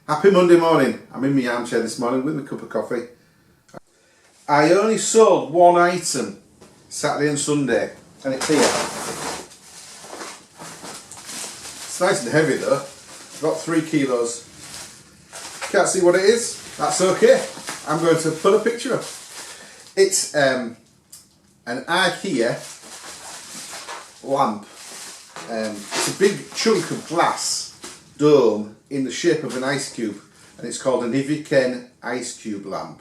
Happy Monday morning. I'm in my armchair this morning with my cup of coffee. I only sold one item Saturday and Sunday, and it's here. It's nice and heavy though. About 3 kilos. Can't see what it is. That's okay. I'm going to put a picture up. It's an IKEA lamp. It's a big chunk of glass dome in the shape of an ice cube, and it's called an Iviken ice cube lamp.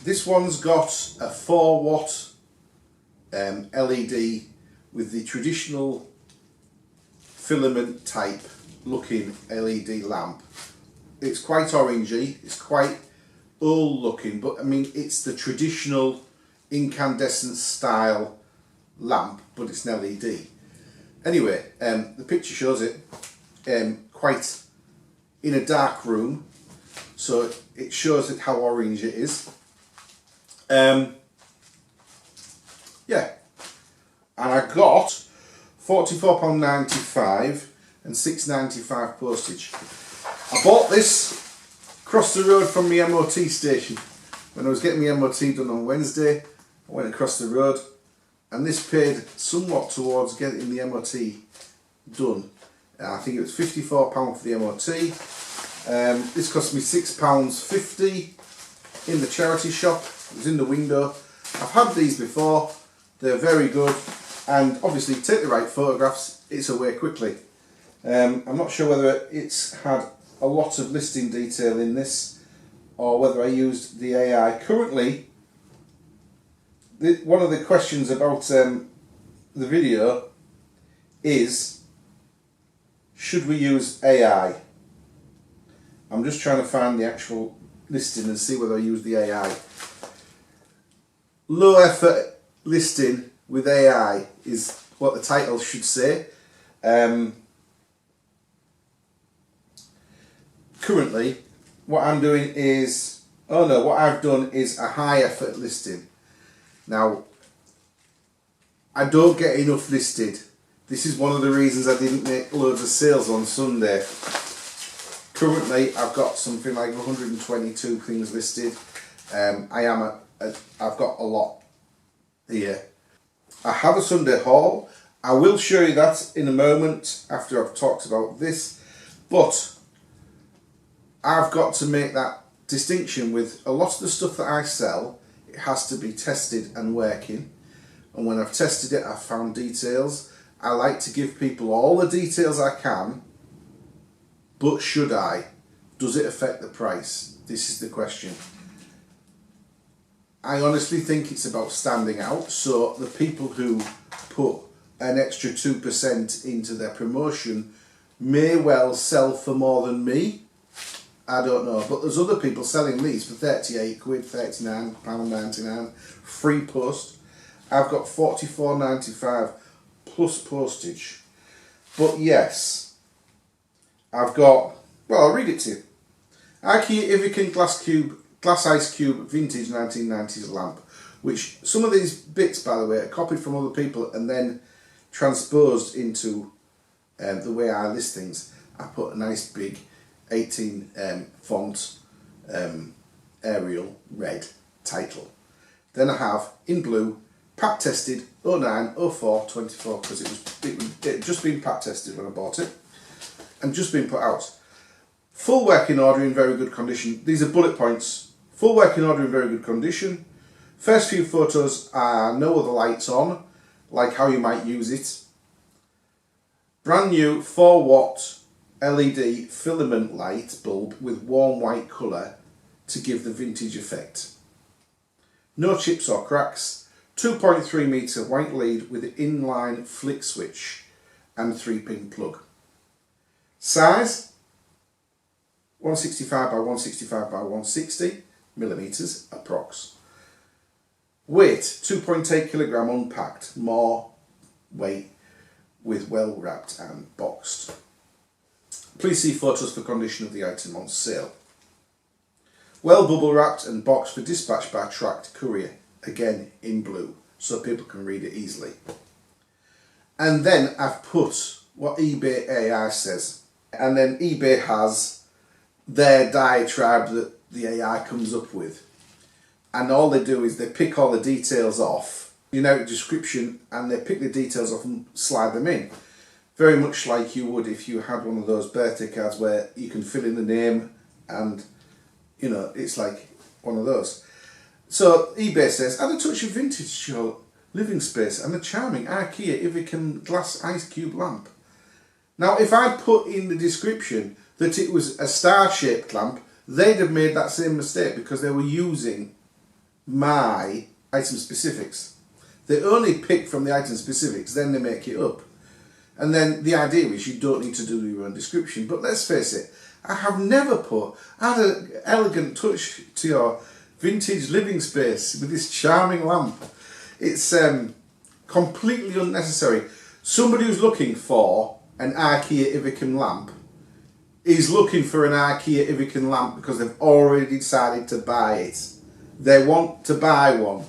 This one's got a 4-watt LED with the traditional filament type looking LED lamp. It's quite orangey, it's quite old looking, but I mean it's the traditional incandescent style lamp, but it's an LED. Anyway, the picture shows it quite in a dark room, so it shows it how orange it is. Yeah, and I got £44.95 and £6.95 postage. I bought this across the road from my MOT station. When I was getting my MOT done on Wednesday, I went across the road, and this paid somewhat towards getting the MOT done. I think it was £54 for the MOT. This cost me £6.50 in the charity shop. It was in the window. I've had these before. They're very good, and obviously take the right photographs, it's away quickly. I'm not sure whether it's had a lot of listing detail in this or whether I used the AI. Currently, one of the questions about the video is, should we use AI? I'm just trying to find the actual listing and see whether I use the AI. Low effort listing with AI is what the title should say. Currently, what I'm doing is, what I've done is a high effort listing. Now, I don't get enough listed. This is one of the reasons I didn't make loads of sales on Sunday. Currently, I've got something like 122 things listed. I've got a lot here. I have a Sunday haul. I will show you that in a moment after I've talked about this, but I've got to make that distinction with a lot of the stuff that I sell. It has to be tested and working, and when I've tested it, I've found details. I like to give people all the details I can, but should I? Does it affect the price? This is the question. I honestly think it's about standing out, so the people who put an extra 2% into their promotion may well sell for more than me. I don't know, but there's other people selling these for 38 quid, £39.99, free post. I've got £44.95 plus postage. But yes, I've got, I'll read it to you. IKEA Iviken glass ice cube vintage 1990s lamp, which some of these bits, by the way, are copied from other people and then transposed into the way I list things. I put a nice big 18 font Arial red title. Then I have in blue pack tested 09/04/24 because it had just been pack tested when I bought it and just been put out. Full working order in very good condition. These are bullet points. Full working order in very good condition. First few photos are no other lights on, like how you might use it. Brand new 4-watt LED filament light bulb with warm white colour to give the vintage effect. No chips or cracks. 2.3 metre white lead with an inline flick switch and 3-pin plug. Size 165 by 165 by 160 millimetres approx. Weight 2.8 kilogram unpacked, more weight with well wrapped and boxed. Please see photos for condition of the item on sale. Well bubble wrapped and boxed for dispatch by tracked courier, again in blue, so people can read it easily. And then I've put what eBay AI says, and then eBay has their diatribe that the AI comes up with. And all they do is they pick all the details off, generic description, and they pick the details off and slide them in. Very much like you would if you had one of those birthday cards where you can fill in the name and, it's like one of those. So eBay says, add a touch of vintage to your living space and the charming IKEA Ivican glass ice cube lamp. Now, if I put in the description that it was a star-shaped lamp, they'd have made that same mistake because they were using my item specifics. They only pick from the item specifics, then they make it up. And then the idea is you don't need to do your own description. But let's face it, I have never add an elegant touch to your vintage living space with this charming lamp. It's completely unnecessary. Somebody who's looking for an IKEA Ivican lamp is looking for an IKEA Ivican lamp because they've already decided to buy it. They want to buy one.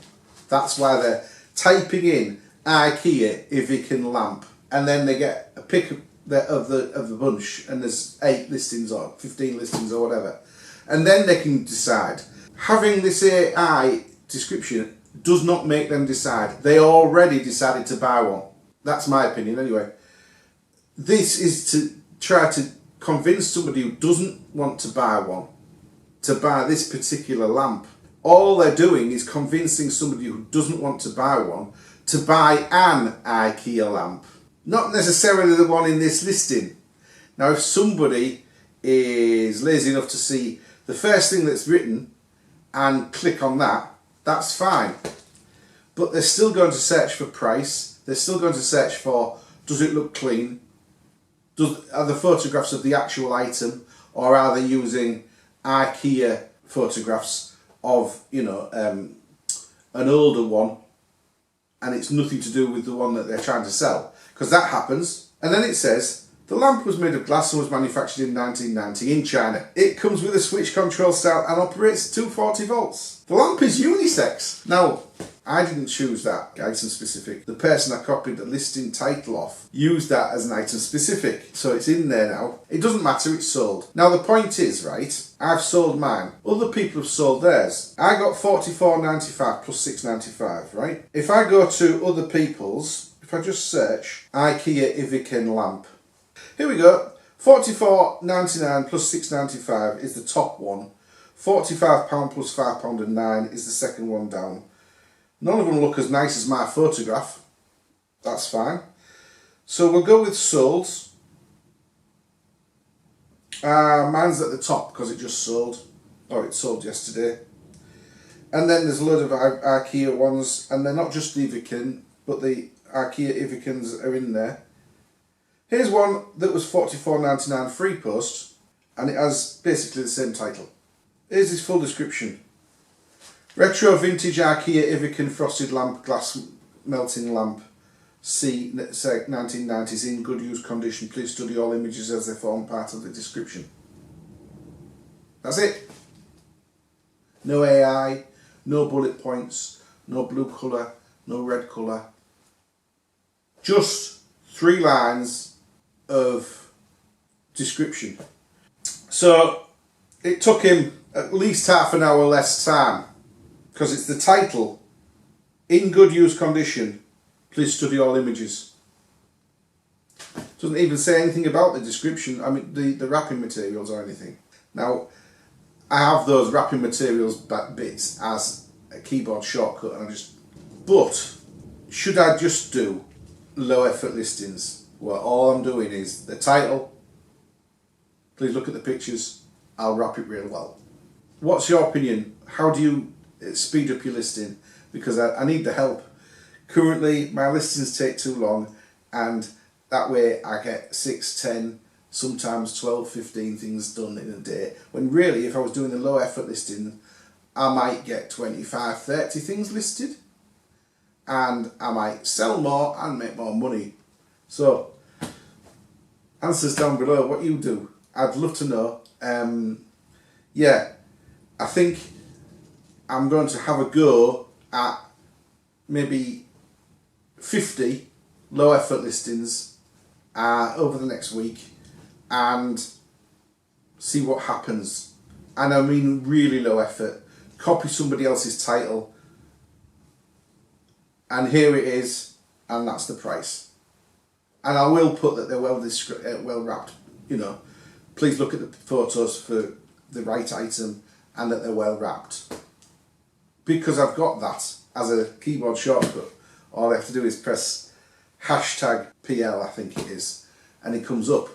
That's why they're typing in IKEA Ivican lamp, and then they get a pick of the bunch, and there's 8 listings or 15 listings or whatever, and then they can decide. Having this AI description does not make them decide. They already decided to buy one. That's my opinion anyway. This is to try to convince somebody who doesn't want to buy one to buy this particular lamp. All they're doing is convincing somebody who doesn't want to buy one to buy an IKEA lamp. Not necessarily the one in this listing. Now, if somebody is lazy enough to see the first thing that's written and click on that, that's fine. But they're still going to search for price. They're still going to search for, does it look clean? Are the photographs of the actual item, or are they using IKEA photographs of, an older one, and it's nothing to do with the one that they're trying to sell? Because that happens. And then it says, the lamp was made of glass and was manufactured in 1990 in China. It comes with a switch control style and operates 240 volts. The lamp is unisex. Now, I didn't choose that item specific. The person I copied the listing title off used that as an item specific. So it's in there now. It doesn't matter, it's sold. Now the point is, right, I've sold mine. Other people have sold theirs. I got $44.95 plus $6.95, right? If I go to other people's, if I just search IKEA Ivican lamp. Here we go. $44.99 plus $6.95 is the top one. £45 plus £5.09 is the second one down. None of them look as nice as my photograph. That's fine. So we'll go with sold. Mine's at the top because it just sold. Or it sold yesterday. And then there's a load of IKEA ones. And they're not just Ivican, but the IKEA Ivicans are in there. Here's one that was $44.99 free post. And it has basically the same title. Here's his full description. Retro vintage IKEA Ivican frosted lamp, glass melting lamp. C, 1990s, in good use condition. Please study all images as they form part of the description. That's it. No AI, no bullet points, no blue colour, no red colour. Just 3 lines of description. So it took him at least half an hour less time. Because it's the title, in good use condition, please study all images. Doesn't even say anything about the description, I mean the wrapping materials or anything. Now, I have those wrapping materials bits as a keyboard shortcut, and but should I just do low effort listings where all I'm doing is the title, please look at the pictures, I'll wrap it real well. What's your opinion? How do you speed up your listing? Because I need the help. Currently my listings take too long, and that way I get 6, 10, sometimes 12, 15 things done in a day, when really if I was doing a low effort listing I might get 25, 30 things listed, and I might sell more and make more money. So answers down below, what you do, I'd love to know. Yeah, I think I'm going to have a go at maybe 50 low effort listings over the next week, and see what happens. And I mean really low effort. Copy somebody else's title, and here it is, and that's the price. And I will put that they're well wrapped. You know, please look at the photos for the right item and that they're well wrapped. Because I've got that as a keyboard shortcut, all I have to do is press hashtag PL, I think it is, and it comes up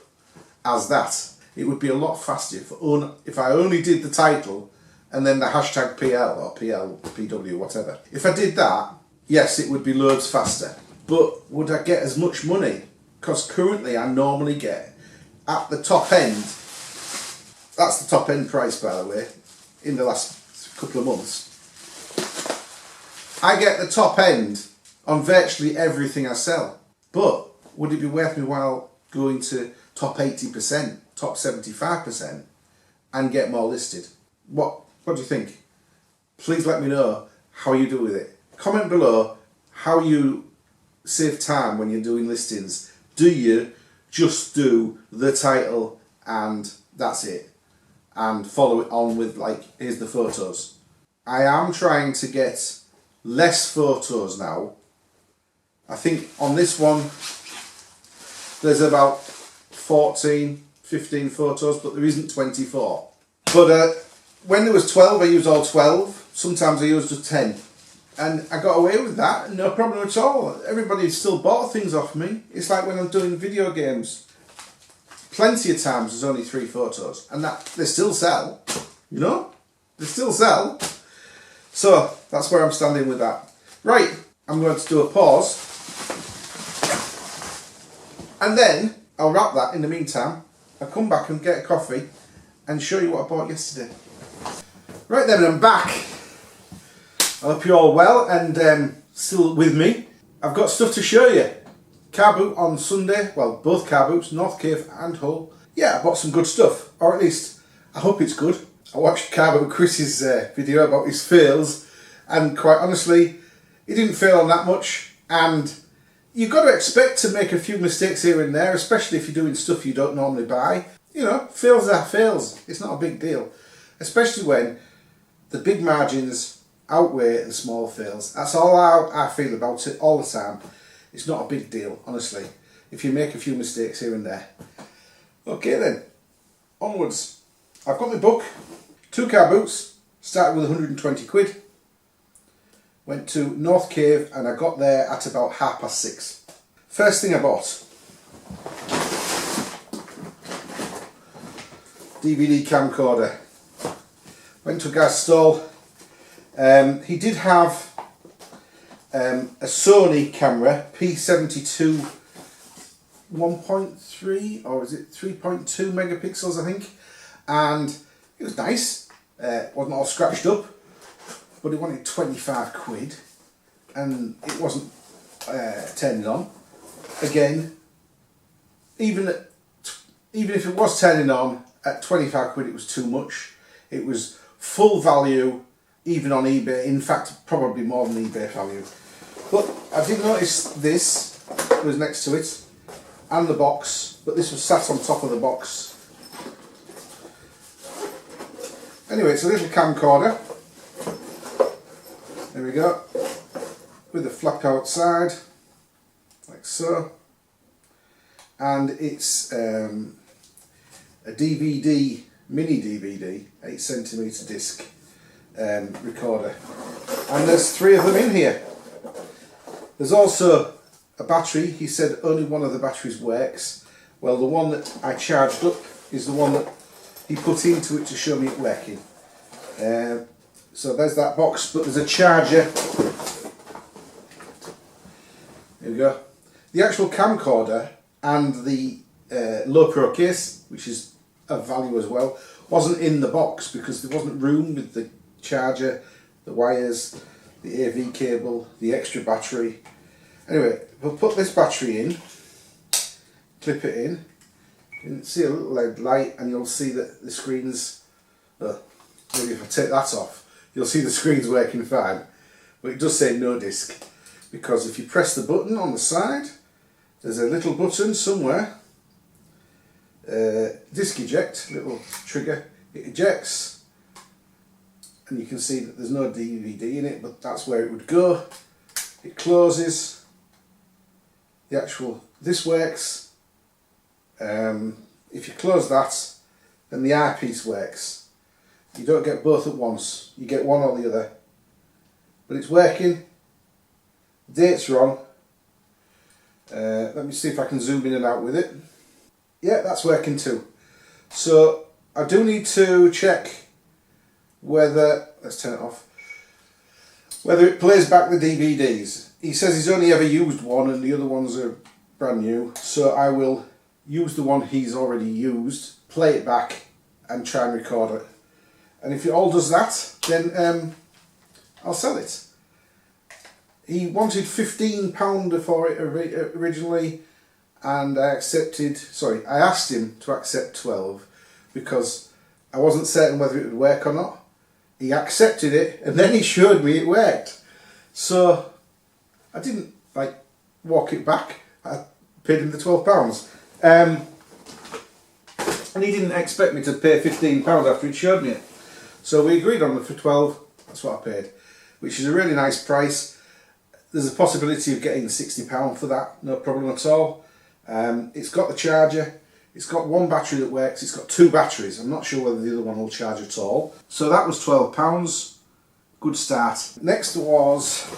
as that. It would be a lot faster if I only did the title and then the hashtag PL or PL, PW, whatever. If I did that, yes, it would be loads faster. But would I get as much money? Because currently I normally get at the top end, that's the top end price by the way, in the last couple of months. I get the top end on virtually everything I sell. But would it be worth me while going to top 80%, top 75% and get more listed? What do you think? Please let me know how you do with it. Comment below how you save time when you're doing listings. Do you just do the title and that's it? And follow it on with like, here's the photos. I am trying to get less photos now. I think on this one there's about 14, 15 photos, but there isn't 24. But when there was 12, I used all 12. Sometimes I used just 10. And I got away with that, no problem at all. Everybody still bought things off me. It's like when I'm doing video games. Plenty of times there's only 3 photos. And that they still sell, you know? They still sell. So that's where I'm standing with that. Right, I'm going to do a pause. And then I'll wrap that in the meantime. I'll come back and get a coffee and show you what I bought yesterday. Right then, I'm back. I hope you're all well and still with me. I've got stuff to show you. Carboot on Sunday, well, both Carboots, North Cave and Hull. Yeah, I bought some good stuff, or at least I hope it's good. I watched Carboot Chris's video about his fails, and quite honestly, he didn't fail on that much. And you've got to expect to make a few mistakes here and there, especially if you're doing stuff you don't normally buy. You know, fails are fails. It's not a big deal, especially when the big margins outweigh the small fails. That's all I feel about it all the time. It's not a big deal, honestly, if you make a few mistakes here and there. Okay then, onwards. I've got my book, 2 car boots, started with 120 quid. Went to North Cave and I got there at about 6:30. First thing I bought, DVD camcorder. Went to a guy's stall. He did have a Sony camera, P72 1.3 or is it 3.2 megapixels I think, and it was nice. Wasn't all scratched up, but it wanted 25 quid and it wasn't turning on. Again, even if it was turning on at 25 quid, it was too much. It was full value, even on eBay, in fact probably more than eBay value. But I did notice this was next to it, and the box, but this was sat on top of the box. Anyway, it's a little camcorder. There we go, with a flap outside, like so. And it's a DVD, mini DVD, 8cm disc recorder. And there's 3 of them in here. There's also a battery. He said only one of the batteries works. Well, the one that I charged up is the one that he put into it to show me it working. So there's that box, but there's a charger. There we go. The actual camcorder and the low pro case, which is of value as well, wasn't in the box because there wasn't room with the charger, the wires, the AV cable, the extra battery. Anyway, we'll put this battery in, clip it in. You can see a little LED light and you'll see that the screen's, maybe if I take that off, you'll see the screen's working fine. But it does say no disc, because if you press the button on the side, there's a little button somewhere disc eject, little trigger, it ejects, and you can see that there's no DVD in it, but that's where it would go. It closes. The actual, this works. If you close that, then the eyepiece works. You don't get both at once, you get one or the other. But it's working, the dates are on. Let me see if I can zoom in and out with it. Yeah, that's working too. So I do need to check whether, let's turn it off, whether it plays back the DVDs. He says he's only ever used one and the other ones are brand new, so I will use the one he's already used, play it back and try and record it. And if it all does that, then I'll sell it. He wanted £15 for it originally, and I asked him to accept 12 because I wasn't certain whether it would work or not. He accepted it and then he showed me it worked. So I didn't walk it back. I paid him the £12. And he didn't expect me to pay £15 after he showed me it. So we agreed on it for 12, that's what I paid, which is a really nice price. There's a possibility of getting £60 for that, no problem at all. It's got the charger, it's got one battery that works, it's got two batteries. I'm not sure whether the other one will charge at all. So that was £12, good start. Next was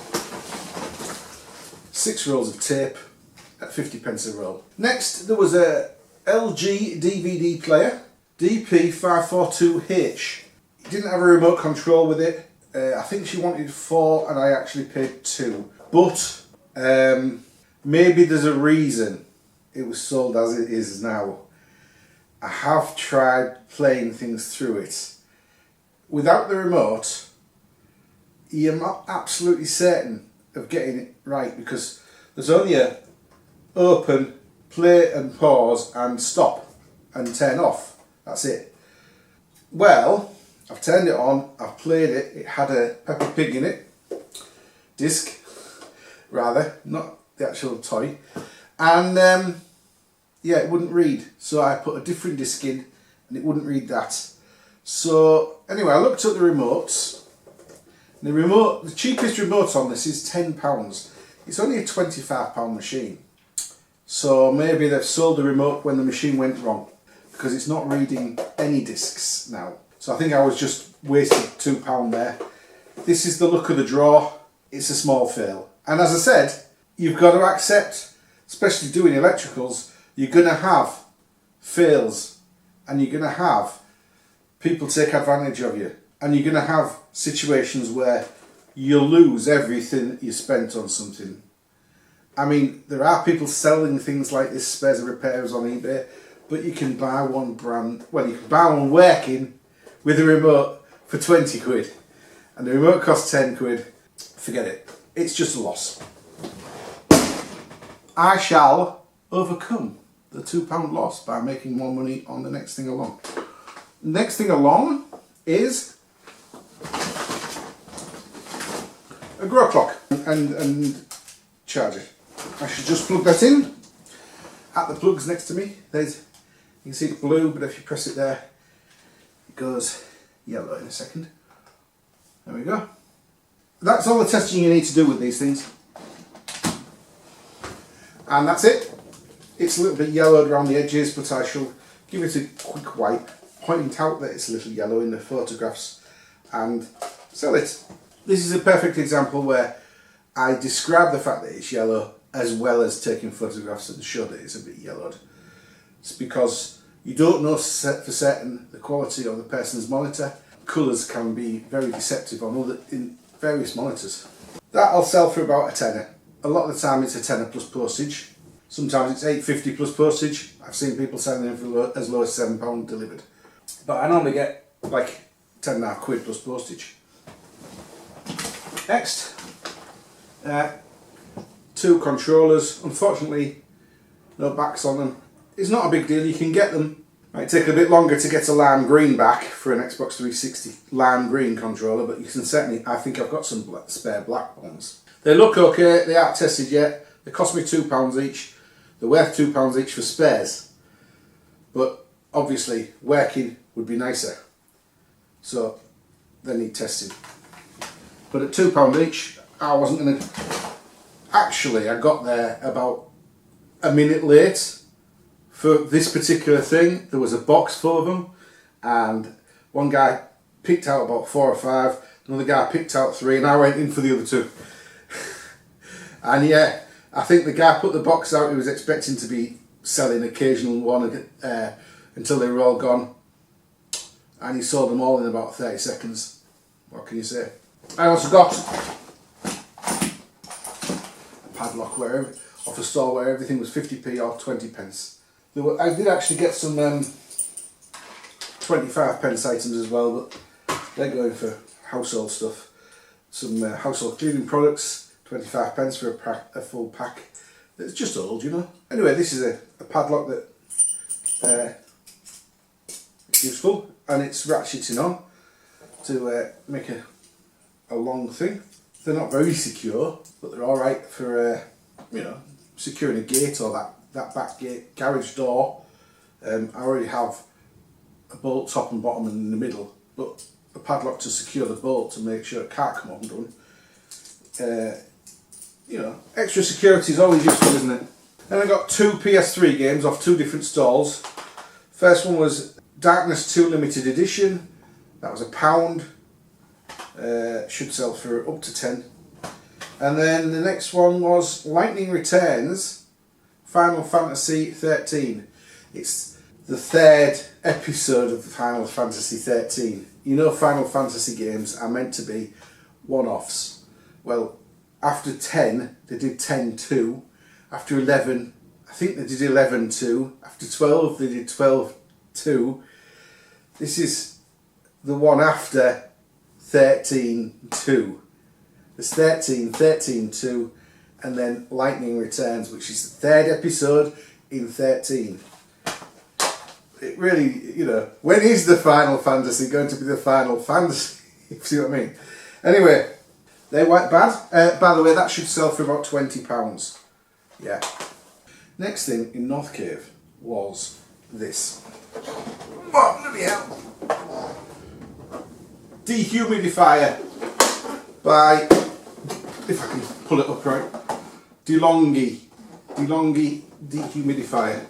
6 rolls of tape at 50p a roll. Next there was a LG DVD player, DP542H. It didn't have a remote control with it. I think she wanted 4 and I actually paid 2. But maybe there's a reason it was sold as it is now. I have tried playing things through it. Without the remote, you're not absolutely certain of getting it right because there's only a open, play and pause and stop and turn off. That's it. Well, I've turned it on, I've played it, it had a Peppa Pig in it, disc rather, not the actual toy, and yeah, it wouldn't read, so I put a different disc in and it wouldn't read that. So anyway, I looked at the remotes. The cheapest remote on this is £10. It's only a £25 machine, so maybe they've sold the remote when the machine went wrong because it's not reading any discs now. So I think I was just wasted £2 there. This is the look of the drawer. It's a small fail. And as I said, you've got to accept, especially doing electricals, you're going to have fails and you're going to have people take advantage of you. And you're going to have situations where you lose everything that you spent on something. I mean, there are people selling things like this, spares and repairs on eBay, but you can buy one you can buy one working with a remote for 20 quid and the remote costs 10 quid, forget it. It's just a loss. I shall overcome the £2 loss by making more money on the next thing along. Next thing along is a grow clock and charger. I should just plug that in at the plugs next to me. You can see it's blue, but if you press it there, it goes yellow in a second. There we go. That's all the testing you need to do with these things. And that's it. It's a little bit yellowed around the edges, but I shall give it a quick wipe, point out that it's a little yellow in the photographs and sell it. This is a perfect example where I describe the fact that it's yellow as well as taking photographs and show that it's a bit yellowed. It's because you don't know for certain the quality of the person's monitor. Colours can be very deceptive in various monitors. That I'll sell for about a tenner. A lot of the time it's a tenner plus postage. Sometimes it's £8.50 plus postage. I've seen people selling them for as low as £7 delivered. But I normally get like 10.5 quid plus postage. Next, 2 controllers. Unfortunately, no backs on them. It's not a big deal, you can get them. Might take a bit longer to get a lime green back for an Xbox 360 lime green controller, but you can certainly, I think I've got some spare black ones. They look okay, they aren't tested yet. They cost me £2 each. They're worth £2 each for spares. but obviously working would be nicer. So they need testing. But at £2 each, I wasn't going to... Actually, I got there about a minute late for this particular thing. There was a box full of them, and one guy picked out about 4 or 5, another guy picked out 3, and I went in for the other 2. And yeah, I think the guy put the box out, he was expecting to be selling occasional one until they were all gone, and he sold them all in about 30 seconds. What can you say? I also got a padlock off a store where everything was 50p or 20p. I did actually get some 25p items as well, but they're going for household stuff. Some household cleaning products, 25p for a full pack. It's just old, you know. Anyway, this is a padlock that is useful, and it's ratcheting on to make a long thing. They're not very secure, but they're all right for you know, securing a gate or that back gate garage door. I already have a bolt top and bottom in the middle, but a padlock to secure the bolt to make sure it can't come undone. You know, extra security is always useful, isn't it? Then I got 2 PS3 games off 2 different stalls. First one was Darkness 2 Limited Edition. That was £1. Should sell for up to 10. And then the next one was Lightning Returns Final Fantasy 13. It's the 3rd episode of the Final Fantasy 13. You know, Final Fantasy games are meant to be one-offs. Well, after 10, they did 10-2. After 11, I think they did 11-2. After 12, they did 12-2. This is the one after 13-2. There's 13, 13-2, and then Lightning Returns, which is the 3rd episode in 13. It really, you know, when is the Final Fantasy going to be the Final Fantasy? You see what I mean? Anyway, they weren't bad. By the way, that should sell for about £20. Yeah. Next thing in North Cave was this. Oh, bloody hell. Dehumidifier by, if I can pull it up right, DeLonghi dehumidifier.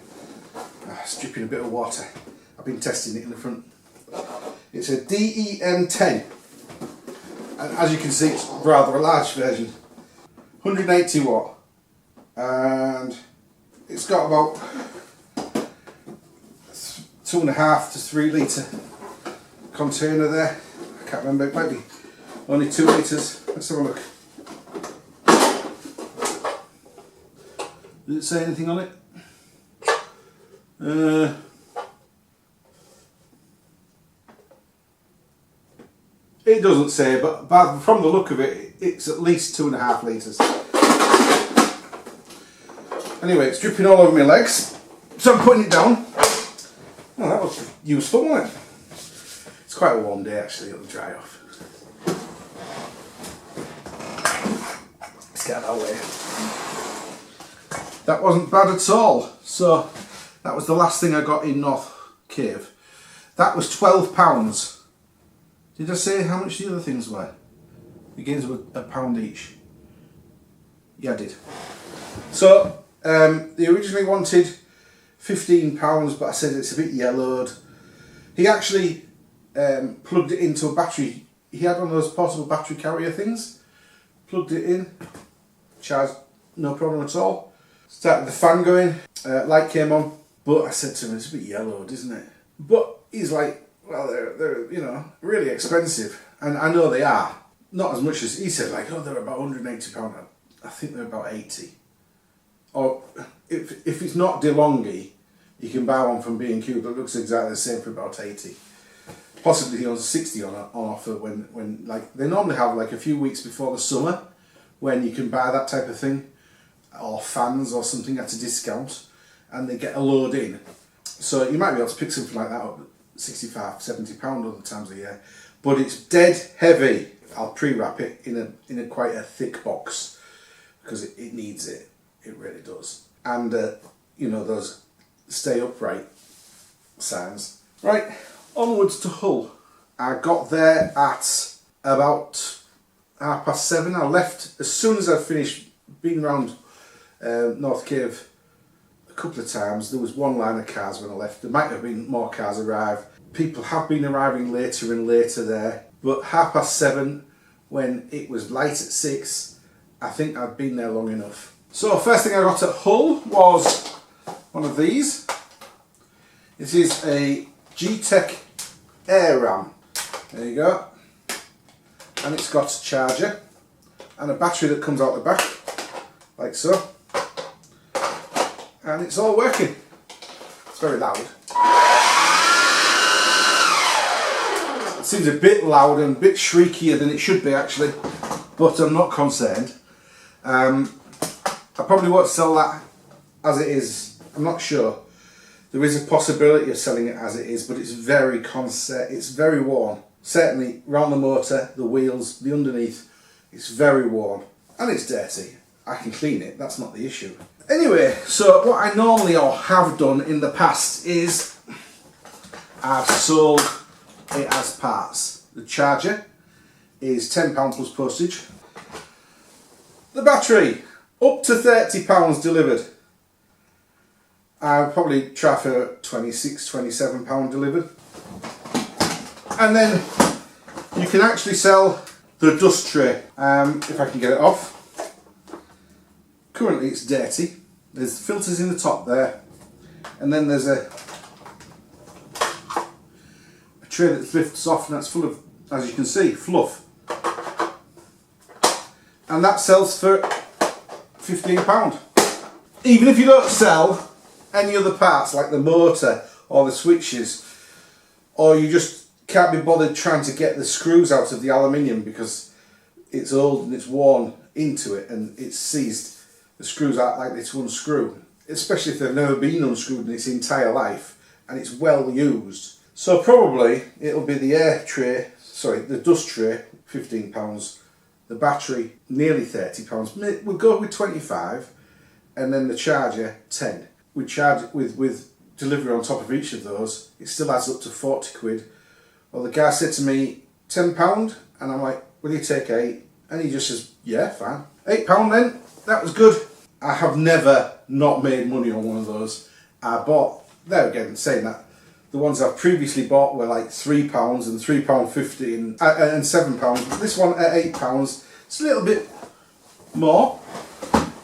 It's dripping a bit of water. I've been testing it in the front. It's a DEM10, and as you can see, it's rather a large version. 180 watt, and it's got about 2.5 to 3 litre container there. I can't remember, it might be only 2 litres. Let's have a look. Does it say anything on it? It doesn't say, but from the look of it, it's at least 2.5 litres. Anyway, it's dripping all over my legs, so I'm putting it down. Oh, that was useful, wasn't it? It's quite a warm day actually, it'll dry off. Let's get out of that way. That wasn't bad at all. So that was the last thing I got in North Cave. That was £12. Did I say how much the other things were? The games were £1 each. Yeah, I did. So they originally wanted £15, but I said it's a bit yellowed. He actually plugged it into a battery. He had one of those portable battery carrier things. Plugged it in, charged, no problem at all. Started the fan going, light came on, but I said to him, it's a bit yellowed, isn't it? But he's like, well, they're you know, really expensive, and I know they are. Not as much as he said, like, oh, they're about £180. I think they're about 80. Or if it's not DeLonghi, you can buy one from B&Q that looks exactly the same for about 80. Possibly on 60 on offer when like they normally have like a few weeks before the summer when you can buy that type of thing, or fans or something at a discount, and they get a load in. So you might be able to pick something like that up at £65, £70 other times of the year. But it's dead heavy. I'll pre-wrap it in a quite a thick box because it needs it. It really does. And you know, those stay upright signs. Right, onwards to Hull. I got there at about 7:30. I left as soon as I finished being around North Cave a couple of times. There was one line of cars when I left. There might have been more cars arrive. People have been arriving later and later there, but 7:30 when it was light at 6, I think I'd been there long enough. So first thing I got at Hull was one of these. It is a G-Tech Air Ram. There you go. And it's got a charger and a battery that comes out the back, like so. And it's all working. It's very loud. It seems a bit loud and a bit shriekier than it should be actually, but I'm not concerned. I probably won't sell that as it is. I'm not sure. There is a possibility of selling it as it is, but it's very worn. Certainly round the motor, the wheels, the underneath, it's very worn. And it's dirty. I can clean it, that's not the issue. Anyway, so what I normally or have done in the past is I've sold it as parts. The charger is £10 plus postage. The battery, up to £30 delivered. I'll probably try for £26, £27 delivered. And then you can actually sell the dust tray, if I can get it off. Currently it's dirty. There's filters in the top there, and then there's a tray that lifts off, and that's full of, as you can see, fluff. And that sells for £15. Even if you don't sell any other parts like the motor or the switches, or you just can't be bothered trying to get the screws out of the aluminium because it's old and it's worn into it and it's seized, the screws aren't likely to unscrew, especially if they've never been unscrewed in its entire life and it's well used. So probably it'll be the the dust tray, £15, the battery nearly £30, we'll go with 25, and then the charger 10. We charge it with delivery on top of each of those, it still adds up to 40 quid. Well, the guy said to me, £10, and I'm like, will you take 8? And he just says, yeah, fine. £8 then, that was good. I have never not made money on one of those. I bought, there again, saying that, the ones I've previously bought were like £3 and £3.50 and £7. This one at £8, it's a little bit more,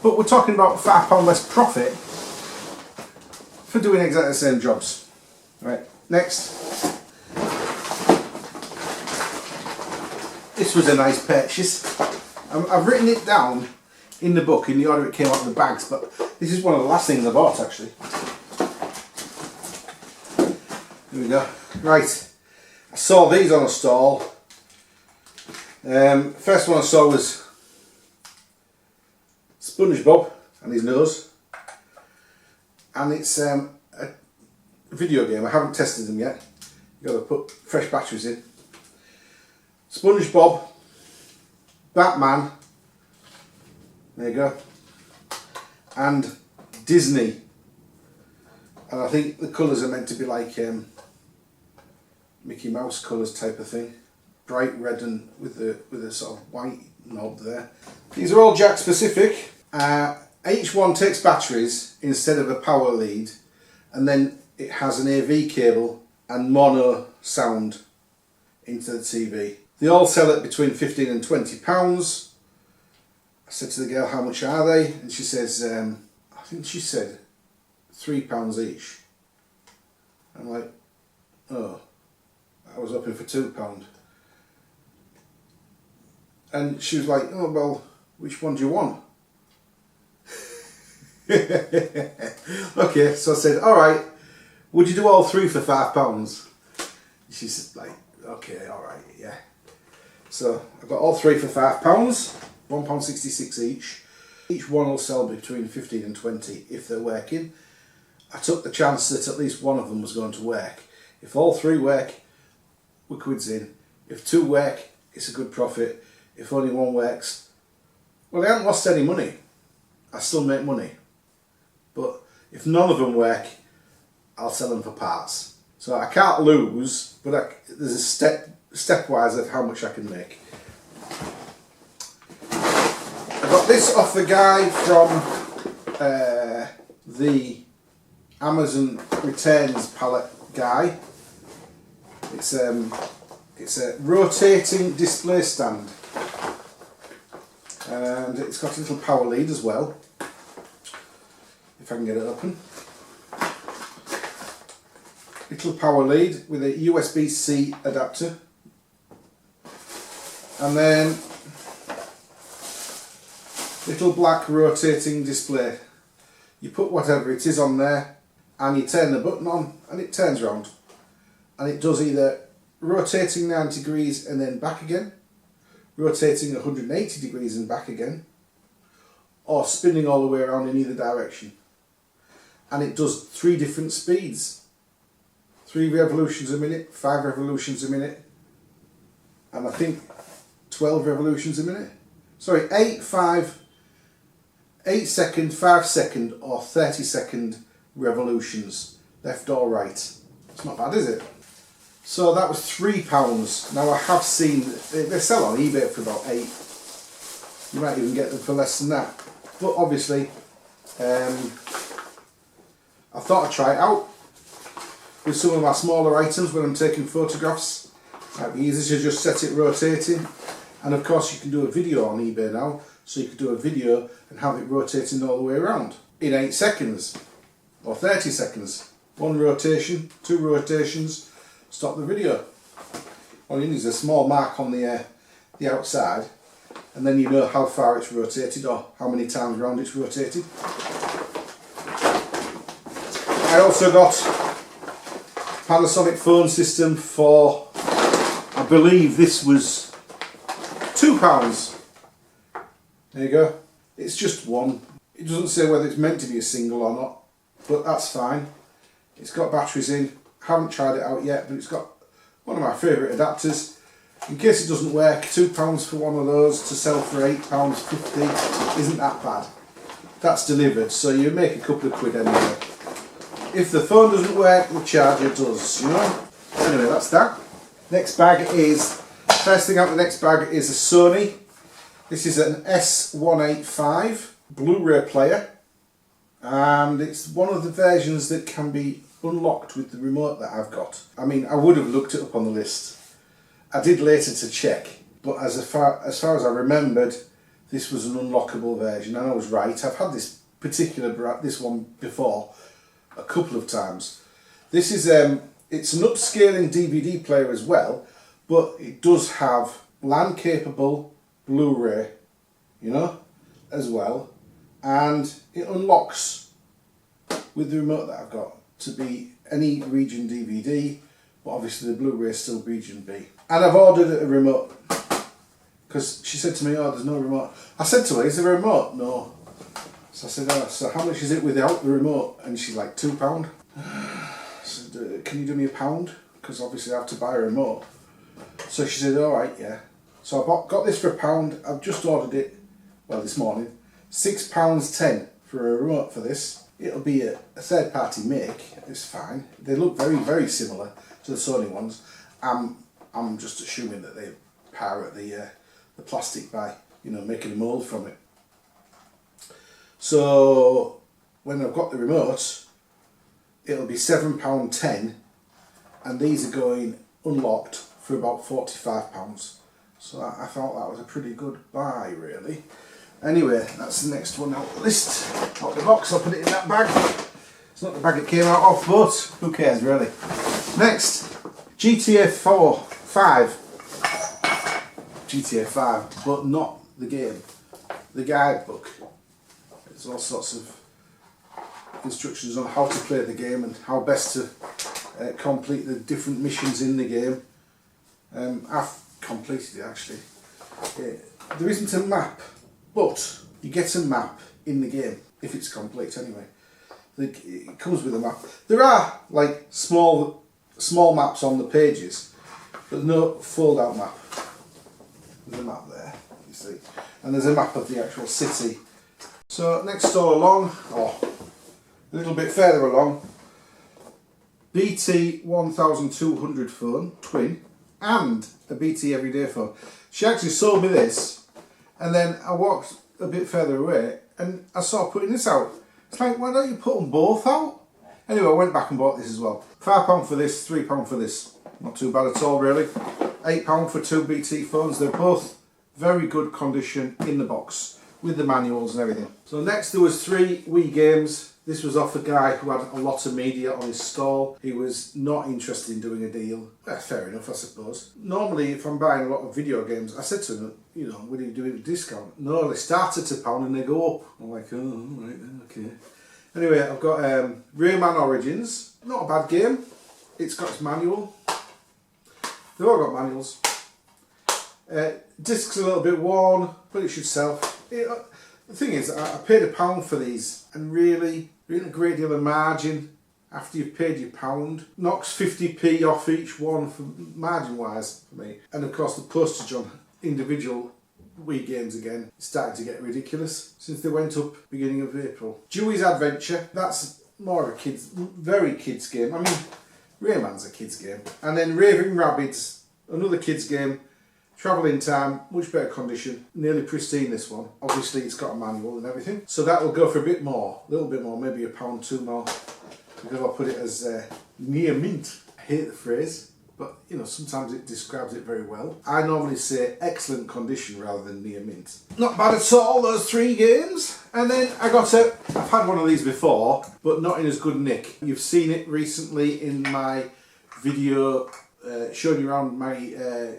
but we're talking about £5 less profit for doing exactly the same jobs. Right, next. This was a nice purchase. I've written it down in the book in the order it came out of the bags, but this is one of the last things I bought actually. Here we go. Right, I saw these on a stall. First one I saw was SpongeBob and his nose, and it's a video game. I haven't tested them yet. You've got to put fresh batteries in. SpongeBob, Batman, there you go, and Disney. And I think the colours are meant to be like Mickey Mouse colours type of thing. Bright red and with a sort of white knob there. These are all jack specific. Each one takes batteries instead of a power lead, and then it has an AV cable and mono sound into the TV. They all sell at between £15 and £20. I said to the girl, how much are they? And she says, I think she said £3 each. I'm like, oh, I was hoping for £2. And she was like, oh, well, which one do you want? Okay, so I said, all right, would you do all 3 for £5? She said, like, okay, all right, yeah. So I've got all 3 for £5, £1.66 each. Each one will sell between 15 and 20 if they're working. I took the chance that at least one of them was going to work. If all 3 work, we're quids in. If 2 work, it's a good profit. If only 1 works, well, I haven't lost any money. I still make money. But if none of them work, I'll sell them for parts. So I can't lose, but there's a stepwise of how much I can make. I got this off the guy from the Amazon returns pallet guy. It's a rotating display stand, and it's got a little power lead as well, if I can get it open. Little power lead with a USB-C adapter, and then little black rotating display. You put whatever it is on there and you turn the button on and it turns round, and it does either rotating 90 degrees and then back again, rotating 180 degrees and back again, or spinning all the way around in either direction. And it does 3 different speeds. 3 revolutions a minute, 5 revolutions a minute, and I think 12 revolutions a minute. Sorry, 8 second, 5 second or 30 second revolutions, left or right. It's not bad, is it? So that was £3. Now I have seen, they sell on eBay for about 8. You might even get them for less than that. But obviously, I thought I'd try it out with some of my smaller items when I'm taking photographs. It might be easy to just set it rotating, and of course you can do a video on eBay now, so you could do a video and have it rotating all the way around in 8 seconds or 30 seconds. 1 rotation, 2 rotations, stop the video. All you need is a small mark on the outside, and then you know how far it's rotated or how many times around it's rotated. I also got Panasonic phone system for, I believe this was £2. There you go. It's just one. It doesn't say whether it's meant to be a single or not, but that's fine. It's got batteries in. Haven't tried it out yet, but it's got one of my favourite adapters. In case it doesn't work, £2 for one of those to sell for £8.50 isn't that bad. That's delivered, so you make a couple of quid anyway. If the phone doesn't work, the charger does, you know? Anyway, that's that. Next bag is, first thing out the next bag is a Sony. This is an S185 Blu-ray player, and it's one of the versions that can be unlocked with the remote that I've got. I mean, I would have looked it up on the list. I did later to check, but as far as I remembered, this was an unlockable version, and I was right. I've had this one before a couple of times. This is it's an upscaling DVD player as well, but it does have LAN capable Blu-ray, you know, as well, and it unlocks with the remote that I've got to be any region DVD, but obviously the Blu-ray is still region B. And I've ordered a remote because she said to me, "Oh, there's no remote." I said to her, "Is there a remote?" "No." So I said, "Oh, so how much is it without the remote?" And she's like, £2. I said, "Can you do me £1? Because obviously I have to buy a remote." So she said, "All right, yeah." So I got this for £1. I've just ordered it, well, this morning. £6.10 for a remote for this. It'll be a third party make. It's fine. They look very, very similar to the Sony ones. I'm just assuming that they pirate the plastic by, you know, making a mould from it. So when I've got the remote, it'll be £7.10, and these are going unlocked for about £45. So I thought that was a pretty good buy, really. Anyway, that's the next one out the list. Out the box, I'll put it in that bag. It's not the bag it came out of, but who cares, really. Next, GTA 5. GTA 5, but not the game. The guidebook. There's all sorts of instructions on how to play the game and how best to complete the different missions in the game. I've completed it, actually. There isn't a map, but you get a map in the game, if it's complete anyway. It comes with a map. There are like small maps on the pages, but no fold out map. There's a map there, you see. And there's a map of the actual city. So next door along, or a little bit further along, BT 1200 phone, twin, and a BT everyday phone. She actually sold me this, and then I walked a bit further away and I saw her putting this out. It's like, why don't you put them both out? Anyway, I went back and bought this as well. £5 for this, £3 for this. Not too bad at all, really. £8 for two BT phones. They're both very good condition in the box with the manuals and everything. So next there was 3 Wii games. This was off a guy who had a lot of media on his stall. He was not interested in doing a deal. Fair enough, I suppose. Normally, if I'm buying a lot of video games, I said to him, you know, will you do it with a discount? No, they start at £1 and they go up. I'm like, oh, right then, okay. Anyway, I've got Rayman Origins. Not a bad game. It's got its manual. They've all got manuals. Disc's a little bit worn, but it should sell. The thing is, I paid £1 for these, and really a great deal of margin after you've paid your £1. Knocks 50p off each one for margin wise for me. And of course the postage on individual Wii games again started to get ridiculous since they went up beginning of April. Dewey's Adventure, that's more of a kids, very kids game. I mean, Rayman's a kids game. And then Raving Rabbids, another kids game. Travel in Time, much better condition, nearly pristine this one. Obviously it's got a manual and everything. So that will go for a bit more, a little bit more, maybe £1, £2 more. Because I'll put it as near mint. I hate the phrase, but you know, sometimes it describes it very well. I normally say excellent condition rather than near mint. Not bad at all, those 3 games. And then I got I've had one of these before, but not in as good nick. You've seen it recently in my video showing you around my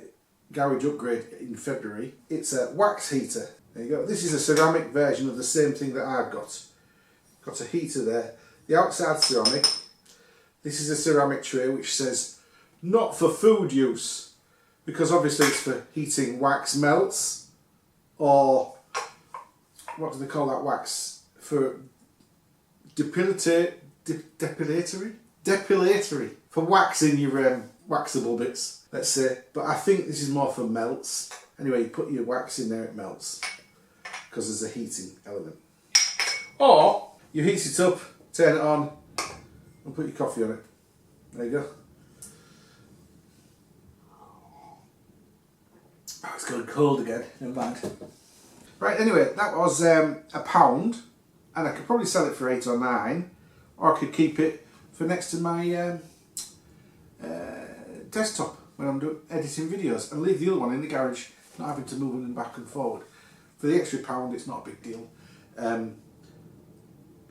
garage upgrade in February. It's a wax heater. There you go. This is a ceramic version of the same thing that I've got. Got a heater there. The outside ceramic. This is a ceramic tray which says not for food use, because obviously it's for heating wax melts, or what do they call that wax? For depilatory? For waxing your waxable bits, let's say. But I think this is more for melts. Anyway, you put your wax in there, it melts, because there's a heating element. Or you heat it up, turn it on, and put your coffee on it. There you go. Oh, it's going cold again, never mind. Right, anyway, that was £1, and I could probably sell it for 8 or 9, or I could keep it for next to my desktop when I'm editing videos, and leave the other one in the garage, not having to move them back and forward. For the extra £1, it's not a big deal.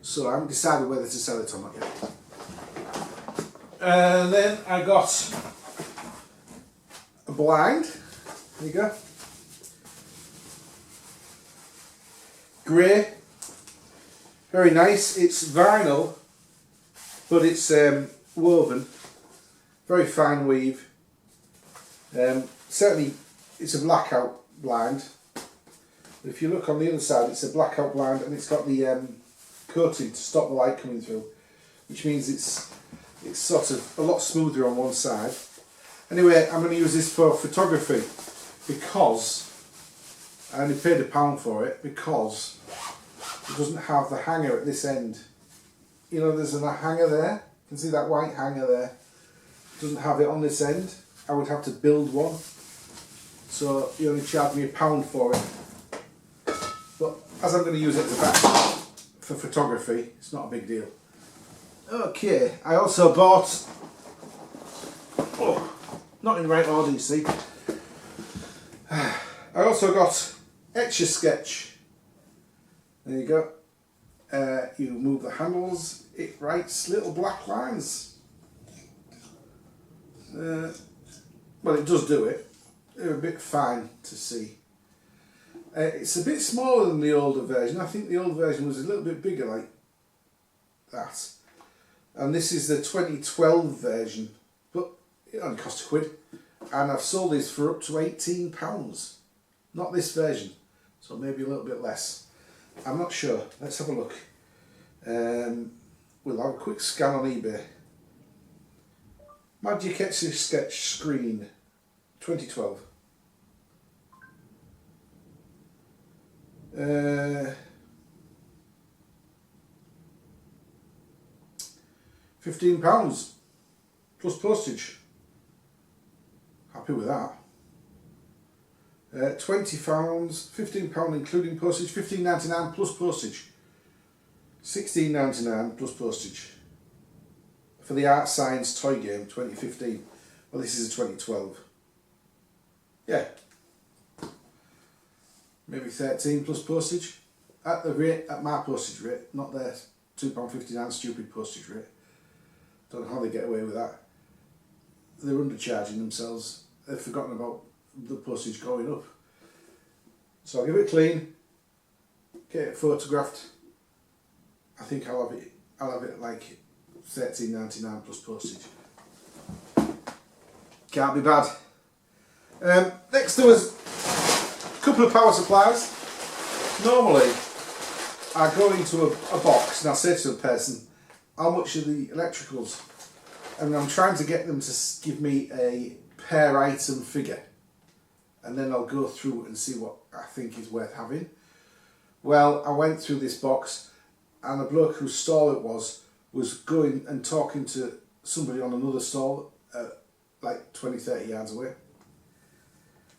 So I haven't decided whether to sell it or not yet. And then I got a blind. There you go. Grey. Very nice. It's vinyl, but it's woven. Very fine weave. Certainly it's a blackout blind. But if you look on the other side, it's a blackout blind, and it's got the coating to stop the light coming through, which means it's sort of a lot smoother on one side. Anyway, I'm going to use this for photography because I only paid £1 for it, because it doesn't have the hanger at this end. You know, there's a hanger there. You can see that white hanger there. It doesn't have it on this end. I would have to build one. So he only charged me £1 for it. But as I'm going to use it at the back for photography, it's not a big deal. Okay, I also bought, not in the right order, you see. I also got Etch-a-Sketch. There you go. You move the handles, it writes little black lines. Well, it does do it. They're a bit fine to see. It's a bit smaller than the older version. I think the old version was a little bit bigger, like that. And this is the 2012 version, but it only cost £1. And I've sold these for up to £18. Not this version, so maybe a little bit less. I'm not sure. Let's have a look. We'll have a quick scan on eBay. Magic Etch-a-Sketch screen, 2012. £15. plus postage. Happy with that. £20, £15 including postage, £15.99 plus postage. £16.99 plus postage. For the Art Science Toy Game 2015. Well, this is a 2012. Yeah. Maybe 13 plus postage. At the rate, at my postage rate, not their £2.59 stupid postage rate. Don't know how they get away with that. They're undercharging themselves. They've forgotten about the postage going up. So I'll give it clean, get it photographed. I think I'll have it like £13.99 plus postage. Can't be bad. Next there was a couple of power supplies. Normally I go into a box and I say to the person, how much are the electricals? And I'm trying to get them to give me a per item figure, and then I'll go through and see what I think is worth having. Well, I went through this box and a bloke whose stall it was going and talking to somebody on another stall like 20-30 yards away.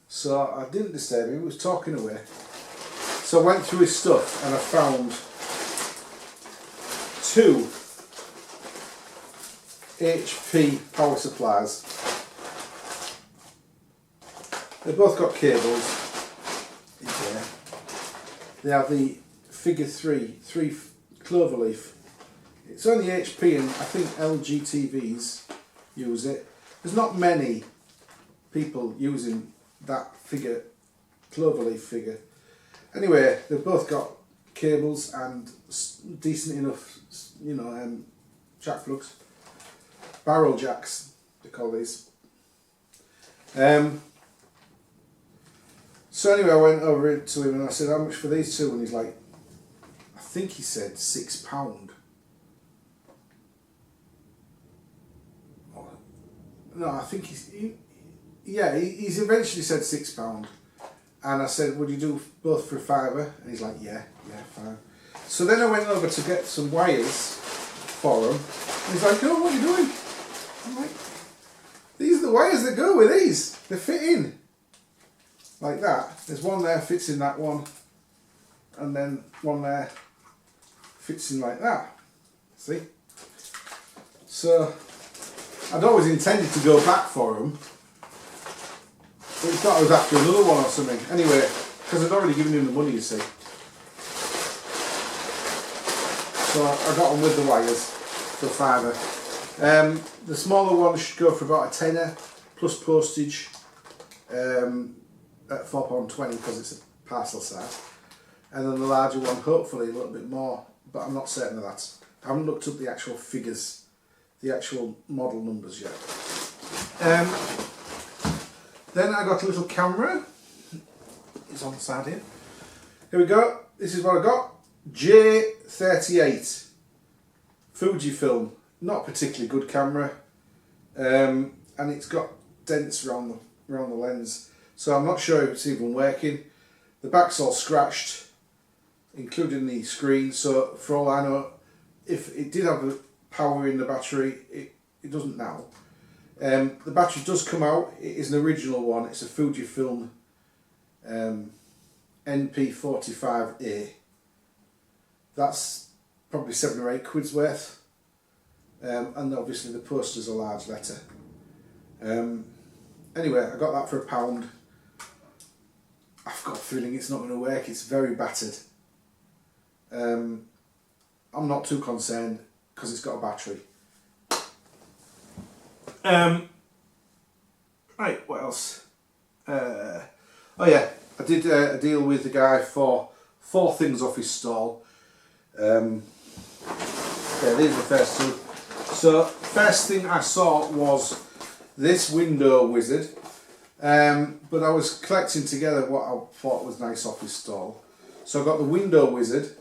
So I didn't disturb him, he was talking away. So I went through his stuff and I found two HP power supplies. They've both got cables in there. They have the figure 3 cloverleaf. It's only HP and I think LG TVs use it. There's not many people using that figure, cloverleaf figure. Anyway, they've both got cables and decent enough, you know, jack plugs. Barrel jacks, they call these. So anyway, I went over to him and I said, how much for these two? And he's like, I think he said £6. No, I think he's eventually said £6. And I said, would you do both for £5? And he's like, yeah, fine. So then I went over to get some wires for him. And he's like, oh, what are you doing? I'm like, these are the wires that go with these. They fit in. Like that. There's one there fits in that one. And then one there fits in like that. See? So, I'd always intended to go back for them. But he thought I was after another one or something. Anyway, because I'd already given him the money, you see. So I got them with the wires for £5. The smaller one should go for about a tenner plus postage at £4.20 because it's a parcel size. And then the larger one, hopefully a little bit more, but I'm not certain of that. I haven't looked up the actual figures, the actual model numbers yet. Then I got a little camera. It's on the side here. Here we go. This is what I got. J38 Fujifilm. Not a particularly good camera, and it's got dents around the lens, so I'm not sure if it's even working. The back's all scratched, including the screen. So for all I know, if it did have a power in the battery, it doesn't now. The battery does come out. It is an original one. It's a Fujifilm NP45A. That's probably 7 or 8 quid's worth. And obviously the poster's a large letter. Anyway, I got that for £1. I've got a feeling it's not going to work. It's very battered. I'm not too concerned because it's got a battery. Right, what else? Oh yeah, I did a deal with the guy for 4 things off his stall. Yeah, these are the first two. So, first thing I saw was this window wizard, but I was collecting together what I thought was nice off his stall. So I got the window wizard.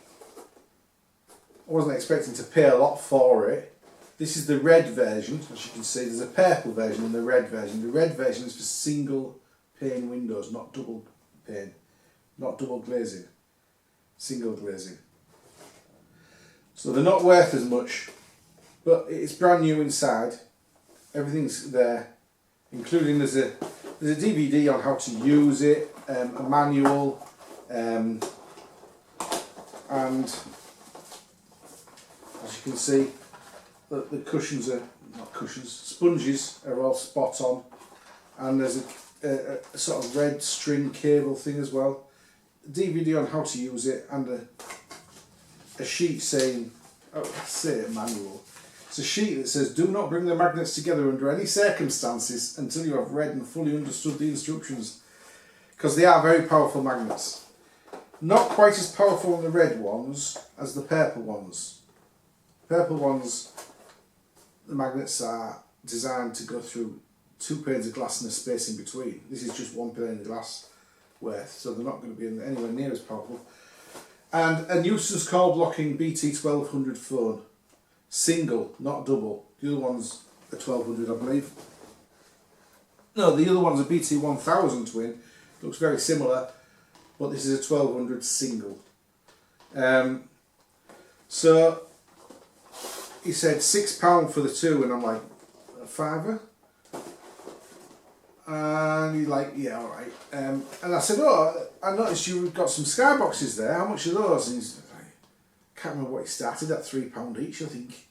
I wasn't expecting to pay a lot for it. This is the red version, as you can see. There's a purple version and the red version. The red version is for single pane windows, not double pane, not double glazing, single glazing. So they're not worth as much, but it's brand new inside. everything's there, including there's a DVD on how to use it, a manual, and as you can see, the cushions are not cushions, sponges are all spot on, and there's a sort of red string cable thing as well. DVD on how to use it, and a sheet saying, oh, say a manual. It's a sheet that says, do not bring the magnets together under any circumstances until you have read and fully understood the instructions, because they are very powerful magnets. Not quite as powerful on the red ones as the purple ones. Purple ones, the magnets are designed to go through 2 panes of glass and a space in between. This is just 1 pane of glass worth, so they're not going to be anywhere near as powerful. And a nuisance call blocking BT1200 phone. Single, not double. The other one's a 1200, I believe. No, the other one's a BT1000 twin. Looks very similar, but this is a 1200 single. So he said £6 for the two, and I'm like, a fiver? And he's like, yeah, alright. And I said, oh, I noticed you've got some skyboxes there. How much are those? And he's like, I can't remember what he started at, £3 each, I think.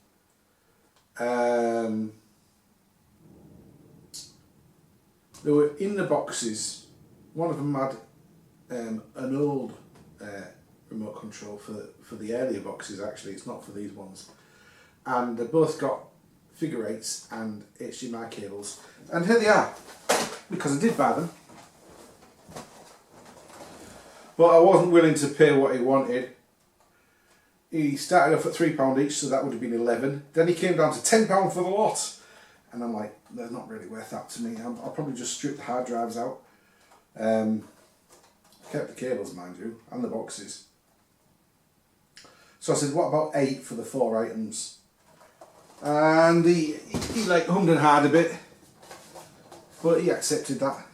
They were in the boxes. One of them had an old remote control for the earlier boxes, actually. It's not for these ones. And they both got figure 8s and HDMI cables. And here they are, because I did buy them. But I wasn't willing to pay what he wanted. He started off at £3 each, so that would have been 11. Then he came down to £10 for the lot. And I'm like, they're not really worth that to me. I'll probably just strip the hard drives out. Kept the cables, mind you, and the boxes. So I said, what about 8 for the 4 items? And he like hummed and hawed a bit, but he accepted that.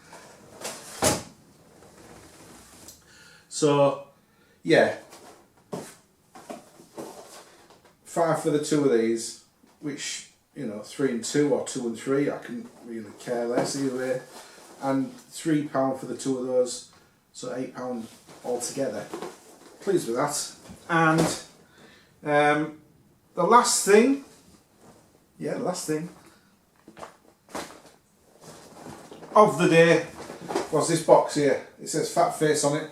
So, yeah. 5 for the 2 of these, which, you know, 3 and 2 or 2 and 3, I can really care less either way. And £3 for the 2 of those, so £8 altogether. Pleased with that. And the last thing of the day was this box here. It says Fat Face on it,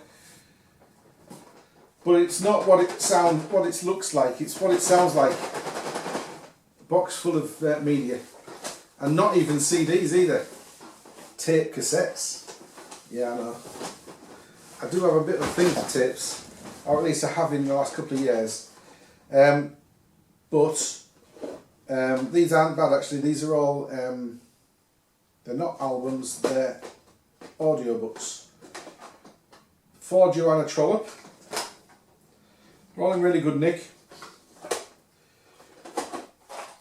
but it's not what it looks like. It's what it sounds like. A box full of media, and not even CDs either. Tape cassettes. Yeah, I know. I do have a bit of a thing for tapes, or at least I have in the last couple of years. But these aren't bad actually. These are all, they're not albums, they're audiobooks. 4 Joanna Trollope. They're all in really good nick.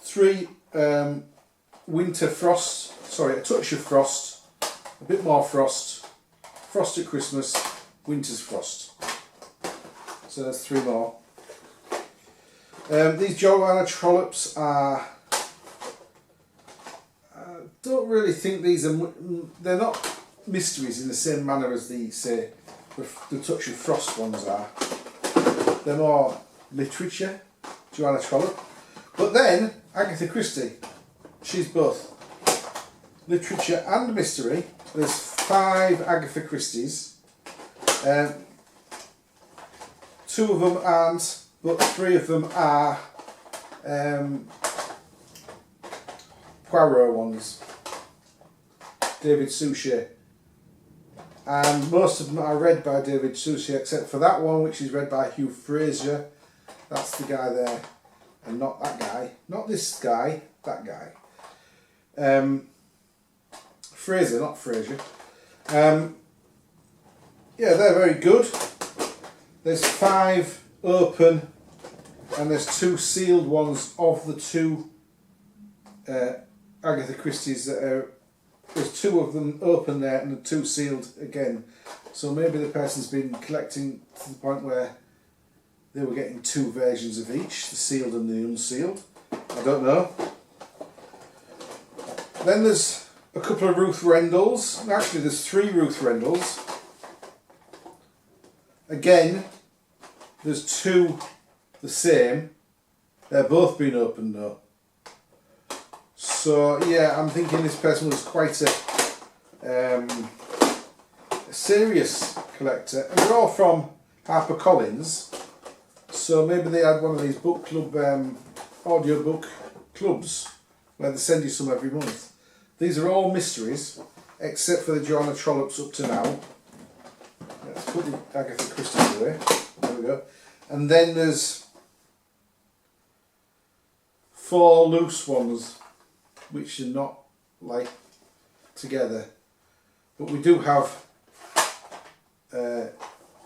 3 Winter Frost, sorry, a touch of frost, a bit more frost, frost at Christmas, winter's frost. So that's 3 more. These Joanna Trollopes are, I don't really think these are, they're not mysteries in the same manner as the, say, the Touch of Frost ones are. They're more literature, Joanna Trollope. But then, Agatha Christie, she's both literature and mystery. There's 5 Agatha Christies. 2 of them aren't, but 3 of them are Poirot ones. David Suchet. And most of them are read by David Suchet, except for that one, which is read by Hugh Fraser. That's the guy there, and not that guy. Not this guy, that guy. Fraser, not Fraser. Yeah, they're very good. There's 5 open, and there's 2 sealed ones of the 2 Agatha Christie's that are. There's 2 of them open there and the 2 sealed again. So maybe the person's been collecting to the point where they were getting 2 versions of each, the sealed and the unsealed. I don't know. Then there's a couple of Ruth Rendalls. Actually, there's 3 Ruth Rendalls. Again, there's 2 the same. They're both been opened up. So yeah, I'm thinking this person was quite a serious collector. And they're all from HarperCollins. So maybe they had one of these book club, audiobook clubs where they send you some every month. These are all mysteries, except for the Joanna Trollops up to now. Let's put the Agatha Christie away. There we go. And then there's 4 loose ones, which are not like together. But we do have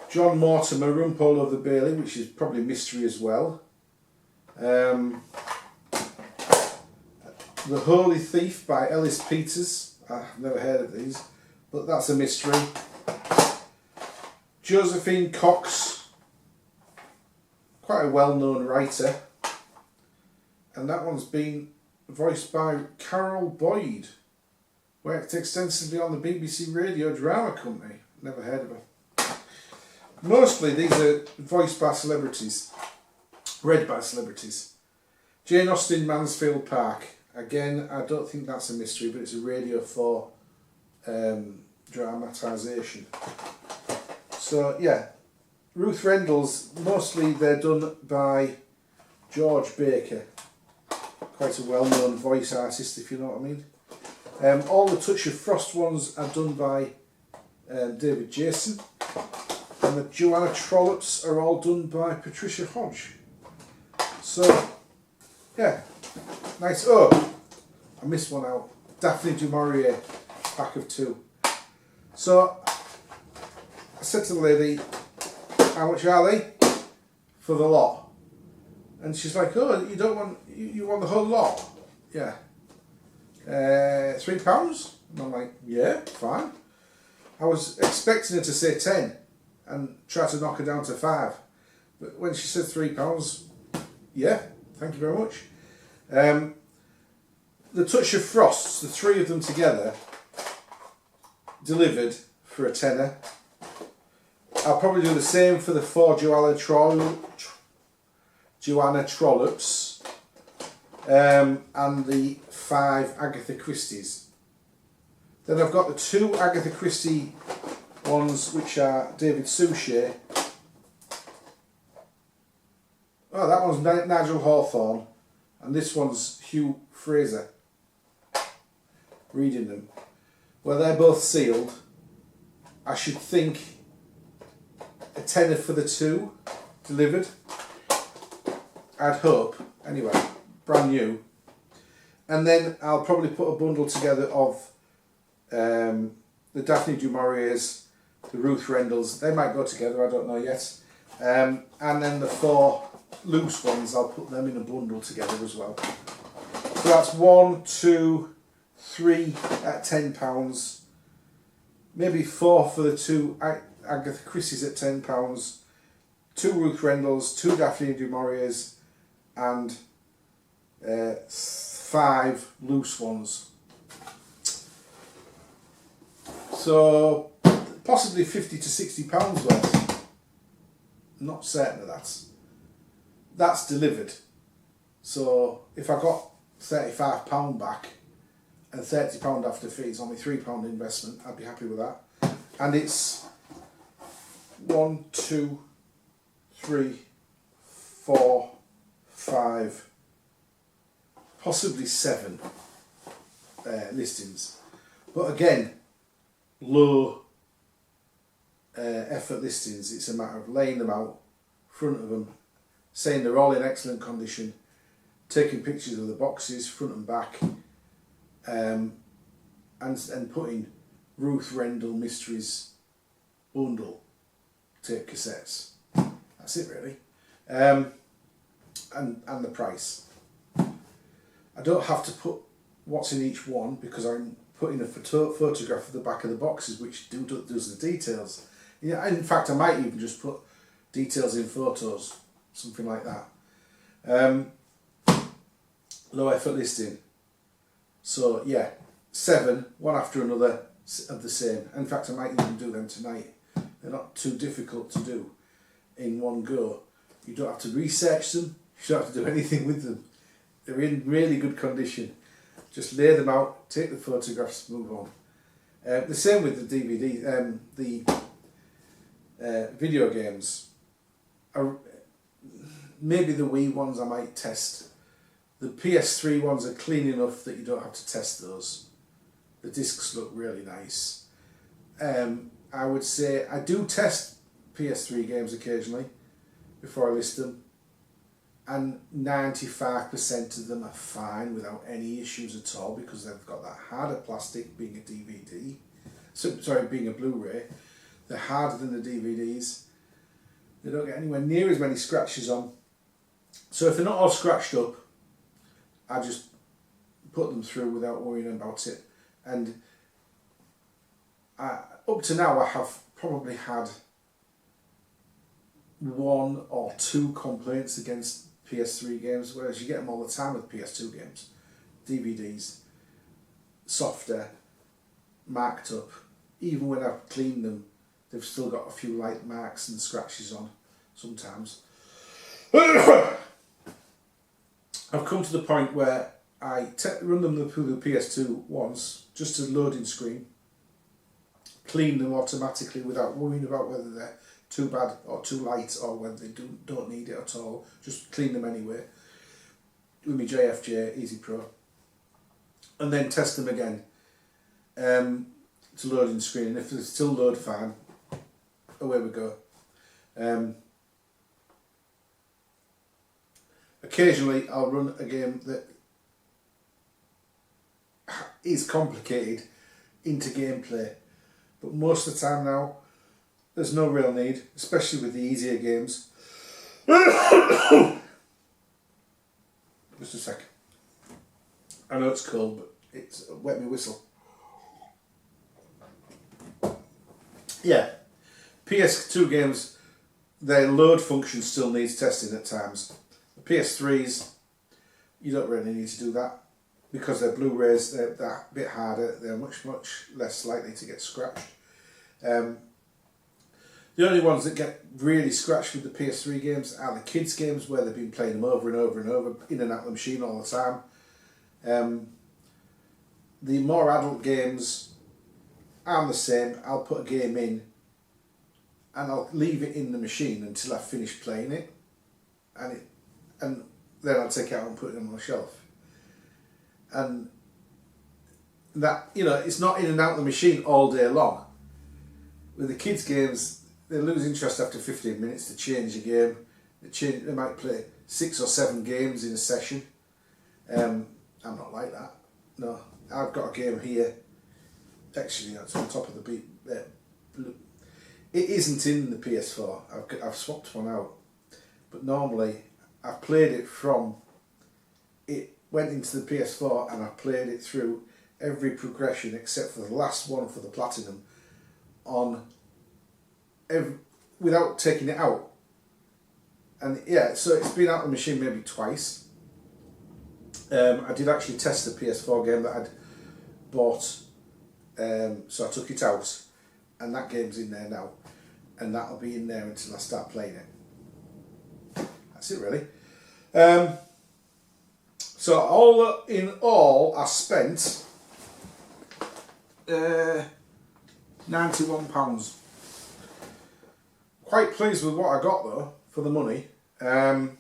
John Mortimer, Rumpole of the Bailey, which is probably mystery as well. The Holy Thief by Ellis Peters. I've never heard of these, but that's a mystery. Josephine Cox, quite a well-known writer, and that one's been voiced by Carol Boyd. Worked extensively on the BBC Radio Drama Company. Never heard of her. Mostly these are voiced by celebrities, read by celebrities. Jane Austen, Mansfield Park. Again, I don't think that's a mystery, but it's a Radio 4 dramatisation. So yeah, Ruth Rendalls, mostly they're done by George Baker. Quite a well-known voice artist, if you know what I mean. All the Touch of Frost ones are done by David Jason. And the Joanna Trollops are all done by Patricia Hodge. So, yeah, nice. Oh, I missed one out. Daphne du Maurier, pack of 2. So, I said to the lady, how much are they for the lot? And she's like, oh, you don't want, you want the whole lot? Yeah. £3? And I'm like, yeah, fine. I was expecting her to say 10 and try to knock her down to 5. But when she said £3, yeah, thank you very much. The Touch of Frosts, the 3 of them together, delivered for a tenner. I'll probably do the same for the 4 Joanna Trollops and the 5 Agatha Christie's. Then I've got the 2 Agatha Christie ones, which are David Suchet. Oh, that one's Nigel Hawthorne, and this one's Hugh Fraser. Reading them. Well, they're both sealed. I should think a tenner for the 2 delivered. I'd hope. Anyway, brand new. And then I'll probably put a bundle together of the Daphne du Mauriers, the Ruth Rendalls. They might go together, I don't know yet. And then the 4 loose ones, I'll put them in a bundle together as well. So that's 1, 2, 3 at £10. Maybe 4 for the 2 Agatha Christie's at £10. 2 Ruth Rendalls, 2 Daphne du Mauriers, and 5 loose ones. So possibly £50 to £60 worth. Not certain of that. That's delivered. So if I got £35 back and £30 after fees, only £3 investment, I'd be happy with that. And it's 1, 2, 3, 4, 5, possibly 7 listings. But again, low effort listings. It's a matter of laying them out, front of them, saying they're all in excellent condition, taking pictures of the boxes, front and back, and putting Ruth Rendall Mysteries bundle tape cassettes. That's it really. And the price. I don't have to put what's in each one because I'm putting a photograph of the back of the does the details. Yeah, in fact I might even just put details in photos, something like that. Low effort listing. So yeah, 7, one after another, of the same. In fact, I might even do them tonight. They're not too difficult to do in one go. You don't have to research them, you don't have to do anything with them. They're in really good condition. Just lay them out, take the photographs, move on. The same with the DVD, the video games. Maybe the Wii ones I might test. The PS3 ones are clean enough that you don't have to test those. The discs look really nice. I would say I do test PS3 games occasionally before I list them, and 95% of them are fine without any issues at all because they've got that harder plastic, being a DVD. Being a Blu-ray. They're harder than the DVDs. They don't get anywhere near as many scratches on. So if they're not all scratched up, I just put them through without worrying about it. And up to now, I have probably had 1 or 2 complaints against PS3 games, whereas you get them all the time with PS2 games. DVDs, softer, marked up. Even when I've cleaned them, they've still got a few light marks and scratches on sometimes. I've come to the point where I run them through the PS2 once, just as loading screen, clean them automatically without worrying about whether they're too bad or too light or whether they don't need it at all. Just clean them anyway with my JFJ Easy Pro, and then test them again to loading screen, and if they still load fine, away we go. Occasionally I'll run a game that is complicated into gameplay, but most of the time now there's no real need, especially with the easier games. Just a sec. I know it's cold, but it's wet me whistle. Yeah, PS2 games, their load function still needs testing at times. The PS3s, you don't really need to do that because they're Blu-rays, they're that bit harder, they're much less likely to get scratched. The only ones that get really scratched with the PS3 games are the kids games, where they've been playing them over and over and over, in and out of the machine all the time. The more adult games, I'm the same. I'll put a game in and I'll leave it in the machine until I've finished playing it, and then I'll take it out and put it on my shelf. And that, you know, it's not in and out of the machine all day long. With the kids games, they lose interest after 15 minutes to change a game. They might play 6 or 7 games in a session. I'm not like that. No, I've got a game here. Actually, it's on top of the beat. It isn't in the PS4. I've swapped one out. But normally, I've played it from. It went into the PS4 and I played it through every progression except for the last one for the Platinum without taking it out. And yeah, so it's been out of the machine maybe twice. I did actually test the PS4 game that I'd bought, so I took it out, and that game's in there now, and that'll be in there until I start playing it. That's it really. So all in all, I spent £91. Quite pleased with what I got though for the money. In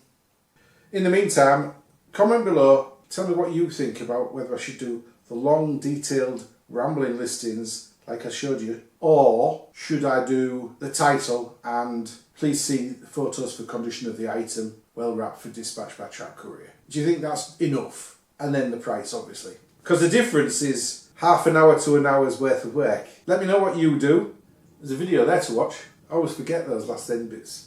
the meantime, comment below, tell me what you think about whether I should do the long detailed rambling listings like I showed you, or should I do the title and please see the photos for condition of the item, well wrapped for dispatch by truck courier. Do you think that's enough? And then the price, obviously, because the difference is half an hour to an hour's worth of work. Let me know what you do. There's a video there to watch. I always forget those last end bits.